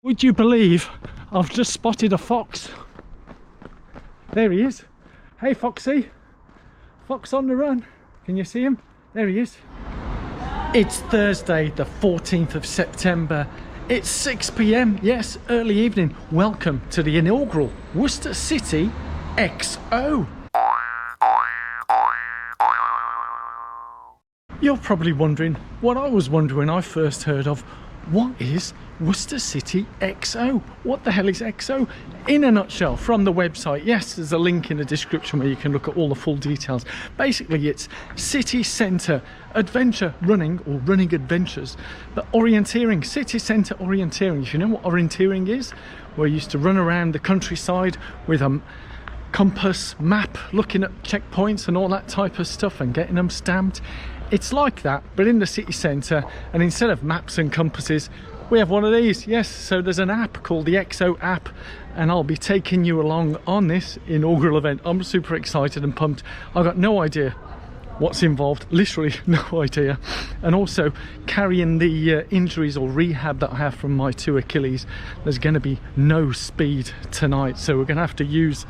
Would you believe I've just spotted a fox? There he is. Hey Foxy. Fox on the run. Can you see him? There he is. It's Thursday the 14th of September. It's 6 p.m. Yes, early evening. Welcome to the inaugural Worcester City XO. You're probably wondering what I was wondering when I first heard of. What is Worcester City XO? What the hell is XO? In a nutshell, from the website, yes, there's a link in the description where you can look at all the full details. Basically, it's city centre adventure running, or running adventures, but orienteering, city centre orienteering. If you know what orienteering is, we used to run around the countryside with a compass map, looking at checkpoints and all that type of stuff and getting them stamped. It's like that, but in the city centre, and instead of maps and compasses, we have one of these. Yes, so there's an app called the XO app, and I'll be taking you along on this inaugural event. I'm super excited and pumped. I've got no idea what's involved, literally no idea. And also, carrying the injuries or rehab that I have from my two Achilles, there's going to be no speed tonight, so we're going to have to use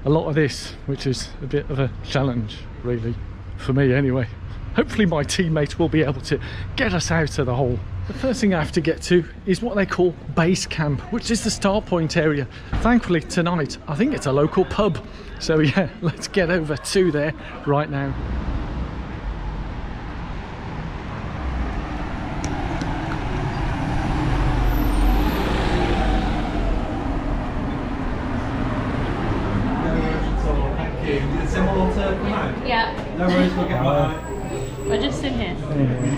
a lot of this, which is a bit of a challenge, really, for me anyway. Hopefully my teammate will be able to get us out of the hole. The first thing I have to get to is what they call base camp, which is the start point area. Thankfully tonight, I think it's a local pub. So yeah, let's get over to there right now. Thank you. Did someone to come out? Yeah. No worries, we'll get right. We're just in here.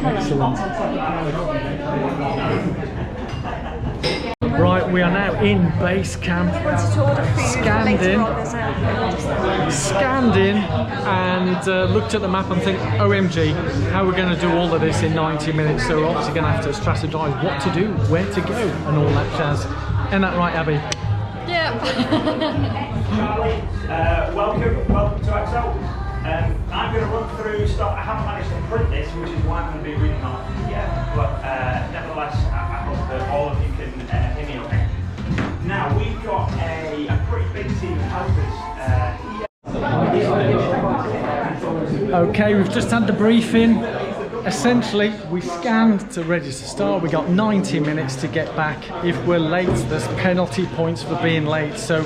Excellent. Right, we are now in base camp. Scanned in and looked at the map and think, OMG, how we're going to do all of this in 90 minutes. So we're obviously going to have to strategize what to do, where to go, and all that jazz. Isn't that right, Abby? Yeah. Welcome to XO. I'm going to run through stuff. I haven't managed to print this, which is why I'm going to be reading off yet, but nevertheless, I hope that all of you can hear me okay. Now, we've got a pretty big team of helpers here. Okay, we've just had the briefing. Essentially, we scanned to register start. We got 90 minutes to get back. If we're late, there's penalty points for being late. So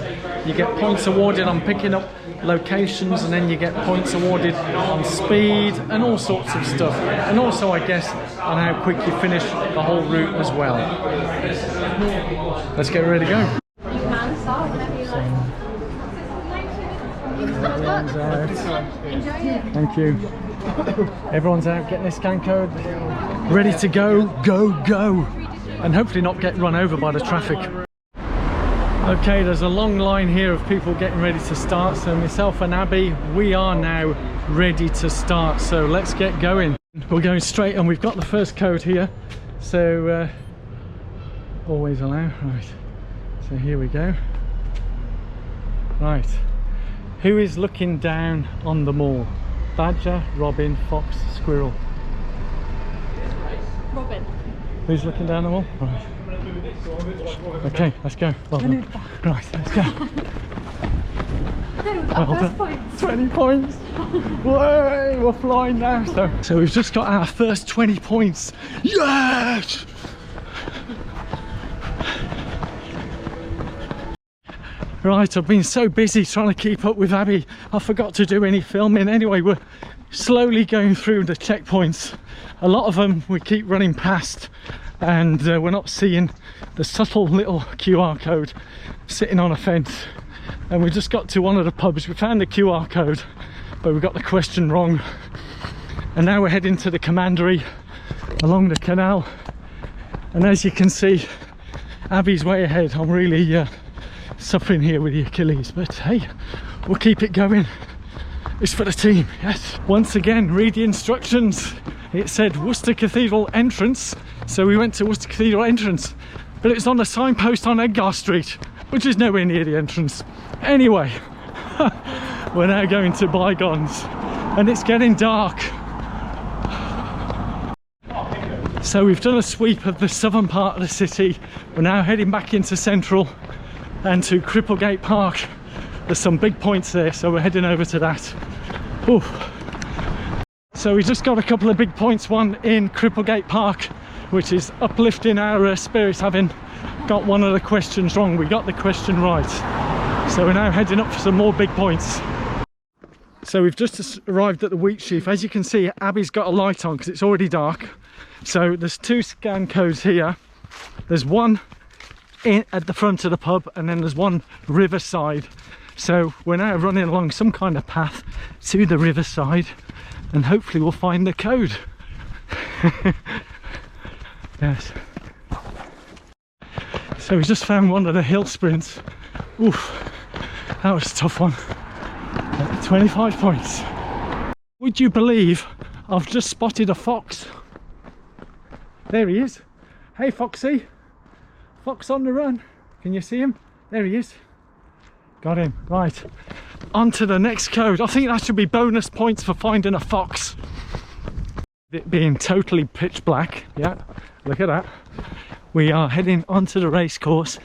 you get points awarded on picking up locations, and then you get points awarded on speed and all sorts of stuff. And also, I guess, on how quick you finish the whole route as well. Let's get ready to go. You can start whenever you like. Everyone's out. Thank you. Everyone's out, getting their scan code, ready to go, go, and hopefully not get run over by the traffic. Okay, there's a long line here of people getting ready to start, so myself and Abby, we are now ready to start, so let's get going. We're going straight, and we've got the first code here, so always allow. Right, so here we go. Right, who is looking down on the mall? Badger, robin, fox, squirrel. Robin. Who's looking down the wall? Right. Okay, let's go. Well done. Right, let's go. Well done. 20 points. Whoa, we're flying now. So we've just got our first 20 points. Yes! Right, I've been so busy trying to keep up with Abby, I forgot to do any filming. Anyway, we're slowly going through the checkpoints. A lot of them we keep running past, and we're not seeing the subtle little QR code sitting on a fence. And we just got to one of the pubs. We found the QR code, but we got the question wrong. And now we're heading to the commandery along the canal. And as you can see, Abby's way ahead. I'm really suffering here with the Achilles, but hey, we'll keep it going. It's for the team, yes. Once again, read the instructions. It said Worcester Cathedral entrance, so we went to Worcester Cathedral entrance, but it's on the signpost on Edgar Street, which is nowhere near the entrance. Anyway, we're now going to Bygones, and it's getting dark. So we've done a sweep of the southern part of the city. We're now heading back into central and to Cripplegate Park. There's some big points there, so we're heading over to that. Ooh. So we just got a couple of big points, one in Cripplegate Park, which is uplifting our spirits, having got one of the questions wrong. We got the question right. So we're now heading up for some more big points. So we've just arrived at the wheat sheaf. As you can see, Abby's got a light on because it's already dark. So there's 2 scan codes here. There's one at the front of the pub, and then there's one riverside. So we're now running along some kind of path to the riverside, and hopefully we'll find the code. Yes. So we just found one of the hill sprints. Oof, that was a tough one. 25 points. Would you believe I've just spotted a fox? There he is. Hey Foxy. Fox on the run. Can you see him? There he is. Got him. Right. On to the next code. I think that should be bonus points for finding a fox. It being totally pitch black. Yeah, look at that. We are heading onto the race course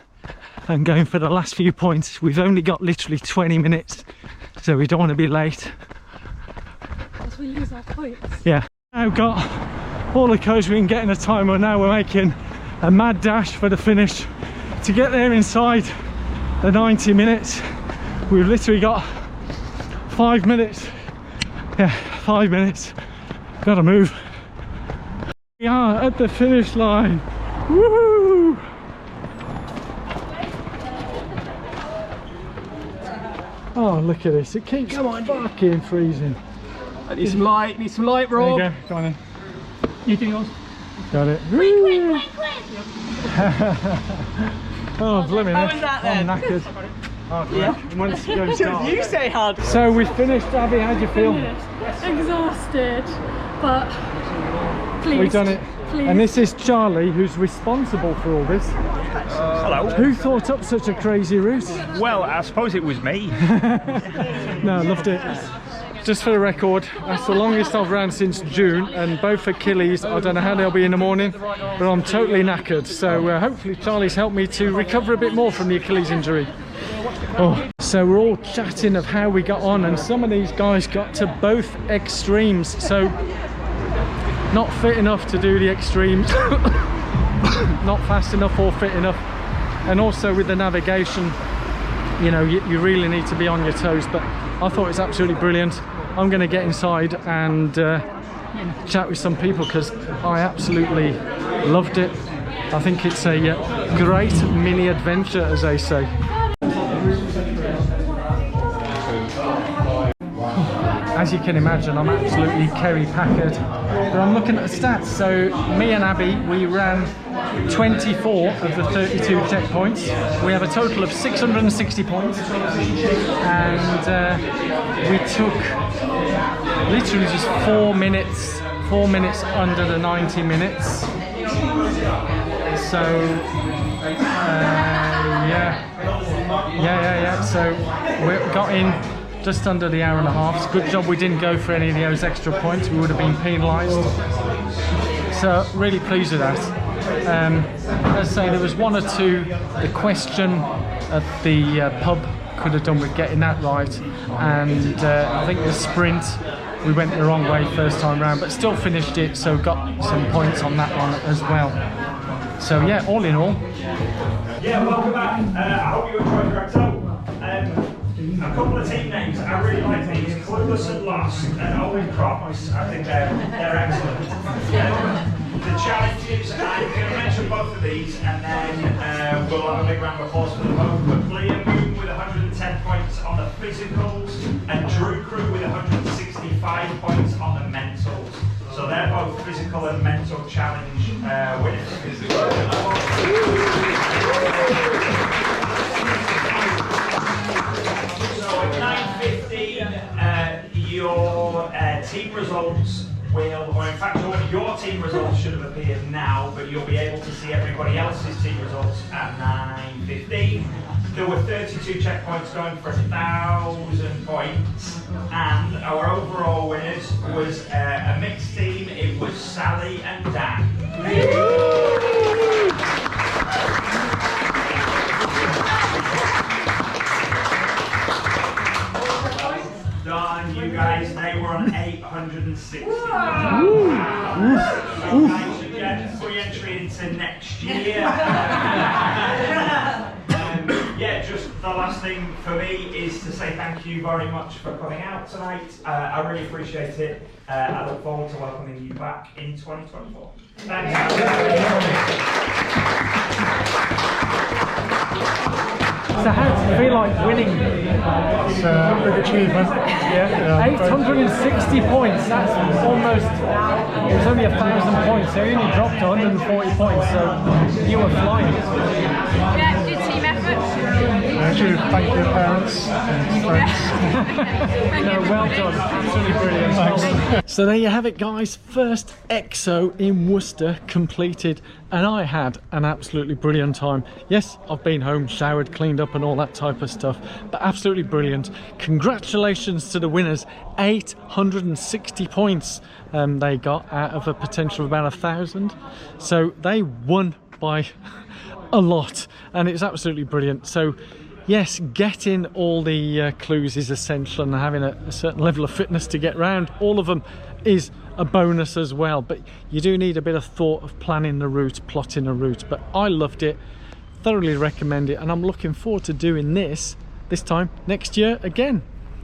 and going for the last few points. We've only got literally 20 minutes, so we don't want to be late. As we lose our points. Yeah. Now got all the codes we can get in a timer. Now we're making a mad dash for the finish to get there inside the 90 minutes. We've literally got 5 minutes. Yeah, 5 minutes. Gotta move. We are at the finish line. Woohoo! Oh, look at this. It keeps fucking freezing. I need some light, Rob. There you go. Go on in. You do yours. Got it. Quick. Oh, blimey. How was that then? I'm knackered. Hard work. Once it goes dark. You say hard. So we finished, Abby. How do you feel? Exhausted, but pleased. We've done it. Pleased. And this is Charlie, who's responsible for all this. Hello. Who thought up such a crazy route? Well, I suppose it was me. No, I loved it. Just for the record, that's the longest I've ran since June, and both Achilles, I don't know how they'll be in the morning, but I'm totally knackered. So hopefully Charlie's helped me to recover a bit more from the Achilles injury. Oh. So we're all chatting of how we got on, and some of these guys got to both extremes. So not fit enough to do the extremes, not fast enough or fit enough, and also with the navigation, you know, you really need to be on your toes. But I thought it's absolutely brilliant. I'm going to get inside and chat with some people because I absolutely loved it. I think it's a great mini adventure, as they say. As you can imagine, I'm absolutely Kerry Packard, but I'm looking at the stats. So me and Abby, we ran 24 of the 32 checkpoints. We have a total of 660 points, and we took literally just 4 minutes under the 90 minutes. So yeah. So we got in just under the hour and a half. It's a good job we didn't go for any of those extra points. We would have been penalised. So really pleased with that. As I say, there was 1 or 2 the question at the pub could have done with getting that right, and I think the sprint we went the wrong way first time round, but still finished it, so got some points on that one as well. So yeah, all in all. Yeah, welcome back. I hope you enjoyed your XO. A couple of team names, I really like these. Clueless and Lost and Owen Crops. I think they're excellent. The challenges, I'm going to mention both of these, and then we'll have a big round of applause for them both. But Liam Moon with 110 points on the physicals, and Drew Crew with 165 points on the mentals. So they're both physical and mental challenge winners. So at 9:15, your team results will, or in fact your team results should have appeared now, but you'll be able to see everybody else's team results at 9:15. There were 32 checkpoints going for 1,000 points, and our overall winners was a mixed team. It was Sally and Dan. Done, you guys, they were on 860. Should get free entry into next year. Yeah, just the last thing for me is to say thank you very much for coming out tonight. I really appreciate it. I look forward to welcoming you back in 2024. Thanks. So how does it feel like winning? It's a big achievement. Yeah, 860 points, that's almost, it was only 1,000 points, so you only dropped 140 points, so you were flying. Yeah, good team effort. I should thank your parents and friends. No, well done, absolutely brilliant. So there you have it guys, first XO in Worcester completed, and I had an absolutely brilliant time. Yes, I've been home, showered, cleaned up and all that type of stuff, but absolutely brilliant. Congratulations to the winners, 860 points they got out of a potential of about 1,000, so they won by a lot, and it's absolutely brilliant. So yes, getting all the clues is essential, and having a certain level of fitness to get round all of them is a bonus as well, but you do need a bit of thought of planning the route, plotting a route. But I loved it, thoroughly recommend it, and I'm looking forward to doing this time next year again.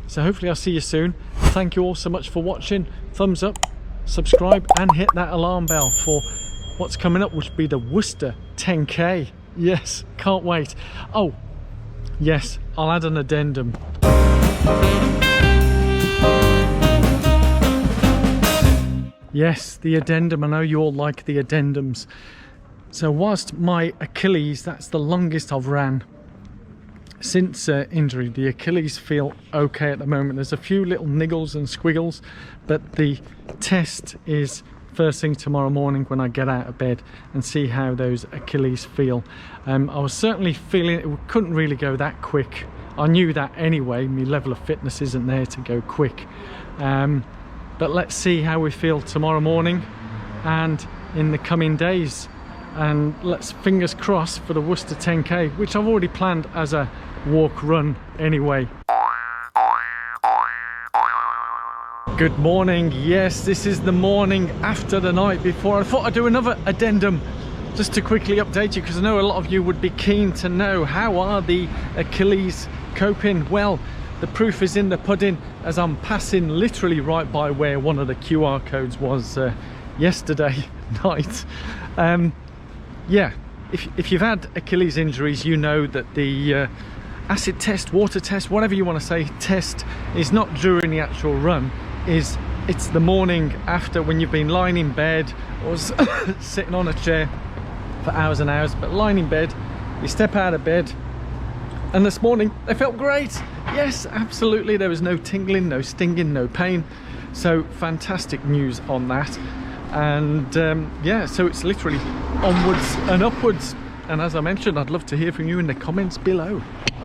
So hopefully I'll see you soon. Thank you all so much for watching. Thumbs up, subscribe and hit that alarm bell for what's coming up, which will be the Worcester 10k. Yes, can't wait. Oh yes, I'll add an addendum. Yes, the addendum. I know you all like the addendums. So whilst my Achilles, that's the longest I've ran since injury, the Achilles feel okay at the moment. There's a few little niggles and squiggles, but the test is first thing tomorrow morning when I get out of bed and see how those Achilles feel. I was certainly feeling it couldn't really go that quick. I knew that anyway, my level of fitness isn't there to go quick. But let's see how we feel tomorrow morning and in the coming days. And let's fingers crossed for the Worcester 10k, which I've already planned as a walk run anyway. Good morning. Yes, this is the morning after the night before. I thought I'd do another addendum just to quickly update you, because I know a lot of you would be keen to know how are the Achilles coping. Well, the proof is in the pudding, as I'm passing literally right by where one of the QR codes was yesterday night. Yeah, if you've had Achilles injuries, you know that the acid test, water test, whatever you want to say, test is not during the actual run. It's the morning after, when you've been lying in bed or sitting on a chair for hours and hours, but lying in bed, you step out of bed, and this morning they felt great. Yes, absolutely, there was no tingling, no stinging, no pain, so fantastic news on that. And yeah, so it's literally onwards and upwards, and as I mentioned, I'd love to hear from you in the comments below.